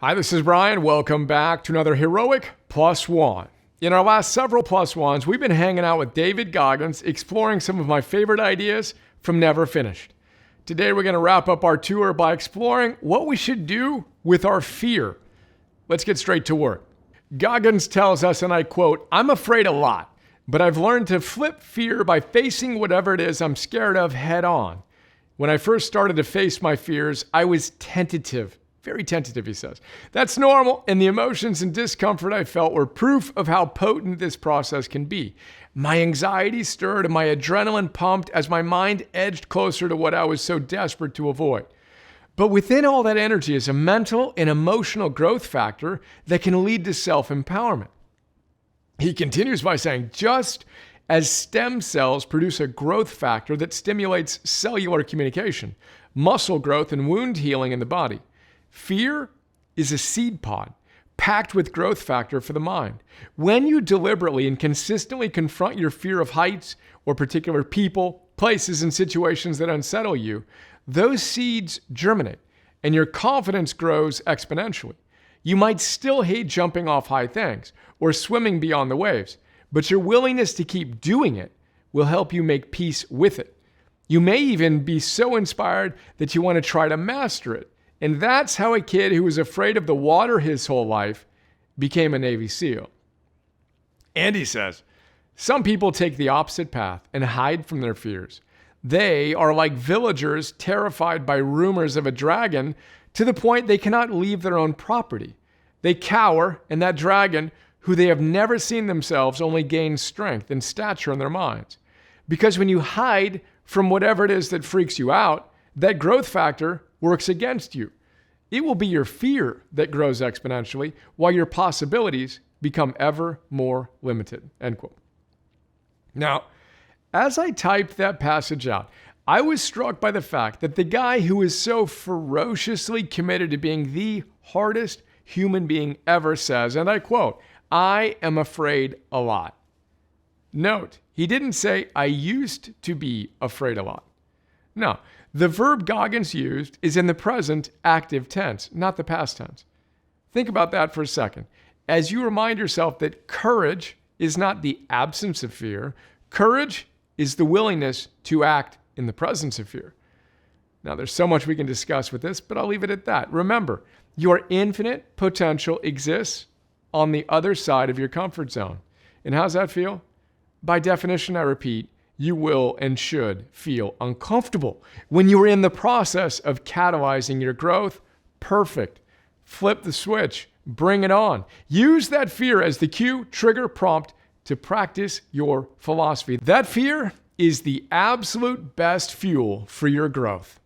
Hi, this is Brian. Welcome back to another Heroic Plus One. In our last several Plus Ones, we've been hanging out with David Goggins, exploring some of my favorite ideas from Never Finished. Today, we're going to wrap up our tour by exploring what we should do with our fear. Let's get straight to work. Goggins tells us, and I quote, "I'm afraid a lot, but I've learned to flip fear by facing whatever it is I'm scared of head on. When I first started to face my fears, I was tentative. Very tentative," he says. "That's normal, and the emotions and discomfort I felt were proof of how potent this process can be. My anxiety stirred and my adrenaline pumped as my mind edged closer to what I was so desperate to avoid. But within all that energy is a mental and emotional growth factor that can lead to self-empowerment." He continues by saying, "Just as stem cells produce a growth factor that stimulates cellular communication, muscle growth, and wound healing in the body, fear is a seed pod packed with growth factor for the mind. When you deliberately and consistently confront your fear of heights or particular people, places, and situations that unsettle you, those seeds germinate and your confidence grows exponentially. You might still hate jumping off high things or swimming beyond the waves, but your willingness to keep doing it will help you make peace with it. You may even be so inspired that you want to try to master it. And that's how a kid who was afraid of the water his whole life became a Navy SEAL." And he says, "Some people take the opposite path and hide from their fears. They are like villagers terrified by rumors of a dragon to the point they cannot leave their own property. They cower, and that dragon, who they have never seen themselves, only gains strength and stature in their minds. Because when you hide from whatever it is that freaks you out, that growth factor works against you. It will be your fear that grows exponentially while your possibilities become ever more limited." End quote. Now, as I typed that passage out, I was struck by the fact that the guy who is so ferociously committed to being the hardest human being ever says, and I quote, "I am afraid a lot." Note, he didn't say, "I used to be afraid a lot." No, the verb Goggins used is in the present active tense, not the past tense. Think about that for a second. As you remind yourself that courage is not the absence of fear, courage is the willingness to act in the presence of fear. Now, there's so much we can discuss with this, but I'll leave it at that. Remember, your infinite potential exists on the other side of your comfort zone. And how's that feel? By definition, I repeat, you will and should feel uncomfortable when you are in the process of catalyzing your growth. Perfect. Flip the switch. Bring it on. Use that fear as the cue, trigger, prompt to practice your philosophy. That fear is the absolute best fuel for your growth.